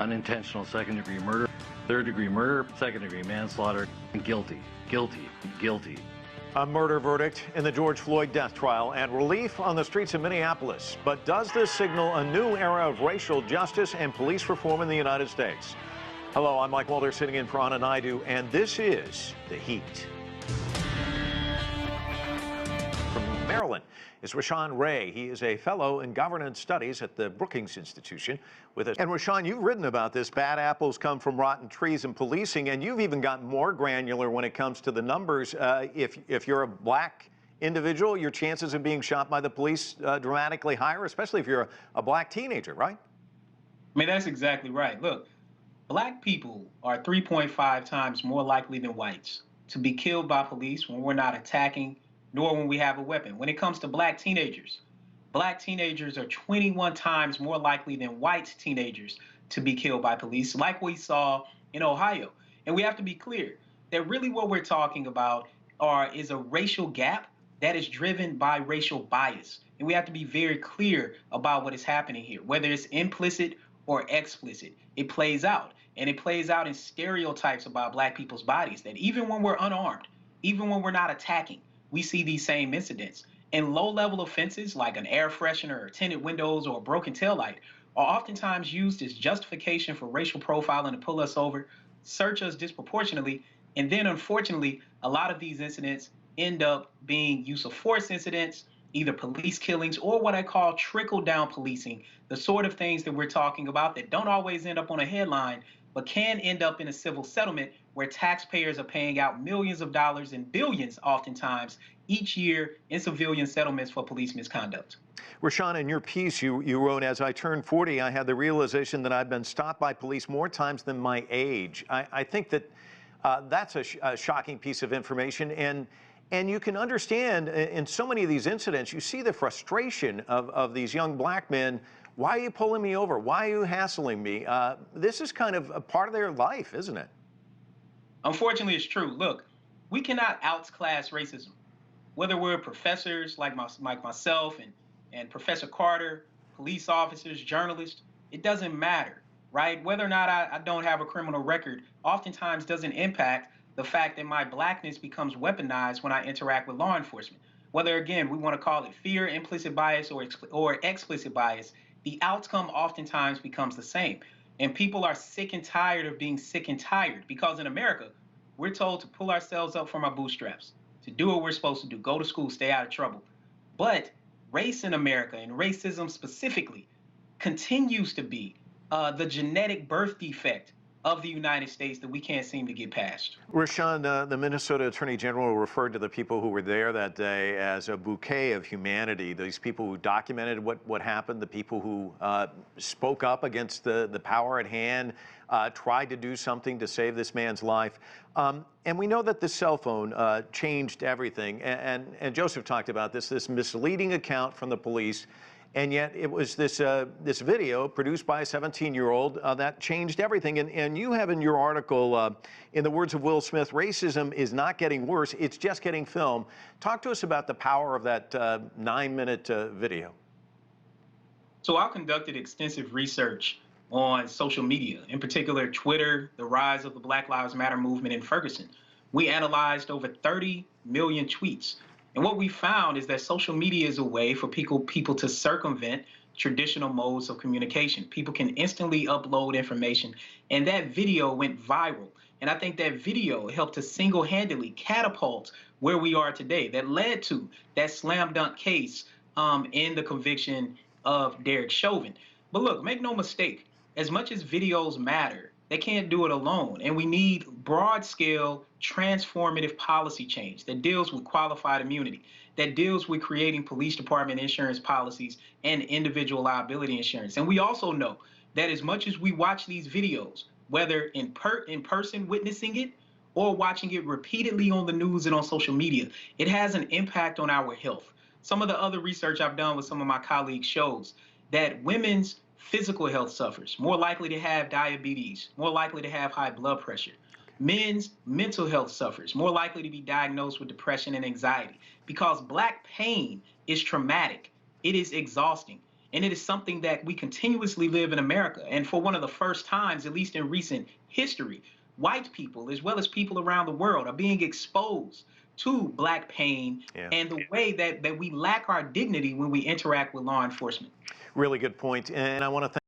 unintentional second-degree murder, third-degree murder, second-degree manslaughter, and guilty, guilty, guilty. A murder verdict in the George Floyd death trial and relief on the streets of Minneapolis. But does this signal a new era of racial justice and police reform in the United States? Hello, I'm Mike Mulder sitting in for Anna Naidu, and this is The Heat. From Maryland is Rashawn Ray. He is a fellow in governance studies at the Brookings Institution with us. And Rashawn, you've written about this. Bad apples come from rotten trees in policing, and you've even gotten more granular when it comes to the numbers. If you're a black individual, your chances of being shot by the police dramatically higher, especially if you're a black teenager, right? I mean, that's exactly right. Look, black people are 3.5 times more likely than whites to be killed by police when we're not attacking, nor when we have a weapon. When it comes to black teenagers are 21 times more likely than white teenagers to be killed by police, like we saw in Ohio. And we have to be clear that really what we're talking about is a racial gap that is driven by racial bias. And we have to be very clear about what is happening here, whether it's implicit or explicit. It plays out, and it plays out in stereotypes about black people's bodies, that even when we're unarmed, even when we're not attacking, we see these same incidents. And low-level offenses like an air freshener or tinted windows or a broken taillight are oftentimes used as justification for racial profiling to pull us over, search us disproportionately, and then unfortunately, a lot of these incidents end up being use of force incidents, either police killings or what I call trickle-down policing, the sort of things that we're talking about that don't always end up on a headline, but can end up in a civil settlement where taxpayers are paying out millions of dollars and billions oftentimes each year in civilian settlements for police misconduct. Rashawn, in your piece, you wrote, as I turned 40, I had the realization that I'd been stopped by police more times than my age. I think that that's a shocking piece of information. And you can understand in so many of these incidents, you see the frustration of these young black men. Why are you pulling me over? Why are you hassling me? This is kind of a part of their life, isn't it? Unfortunately, it's true. Look, we cannot outclass racism. Whether we're professors like myself and Professor Carter, police officers, journalists, it doesn't matter, right? Whether or not I don't have a criminal record oftentimes doesn't impact the fact that my blackness becomes weaponized when I interact with law enforcement. Whether, again, we want to call it fear, implicit bias, or explicit bias, the outcome oftentimes becomes the same. And people are sick and tired of being sick and tired because in America, we're told to pull ourselves up from our bootstraps, to do what we're supposed to do, go to school, stay out of trouble. But race in America, and racism specifically, continues to be the genetic birth defect of the United States that we can't seem to get past. Rashawn, the Minnesota Attorney General referred to the people who were there that day as a bouquet of humanity, these people who documented what happened, the people who spoke up against the power at hand, tried to do something to save this man's life. And we know that the cell phone changed everything. And Joseph talked about this misleading account from the police. And yet it was this video produced by a 17-year-old that changed everything. And you have in your article, in the words of Will Smith, racism is not getting worse, it's just getting filmed. Talk to us about the power of that 9-minute video. So I conducted extensive research on social media, in particular Twitter, the rise of the Black Lives Matter movement in Ferguson. We analyzed over 30 million tweets. And what we found is that social media is a way for people to circumvent traditional modes of communication. People can instantly upload information, and that video went viral. And I think that video helped to single-handedly catapult where we are today. That led to that slam dunk case in the conviction of Derek Chauvin. But look, make no mistake, as much as videos matter, they can't do it alone. And we need broad-scale, transformative policy change that deals with qualified immunity, that deals with creating police department insurance policies and individual liability insurance. And we also know that as much as we watch these videos, whether in person witnessing it or watching it repeatedly on the news and on social media, it has an impact on our health. Some of the other research I've done with some of my colleagues shows that women's physical health suffers, more likely to have diabetes, more likely to have high blood pressure. Men's mental health suffers, more likely to be diagnosed with depression and anxiety, because Black pain is traumatic. It is exhausting. And it is something that we continuously live in America. And for one of the first times, at least in recent history, white people, as well as people around the world, are being exposed to Black pain and the way that we lack our dignity when we interact with law enforcement. Really good point. And I want to thank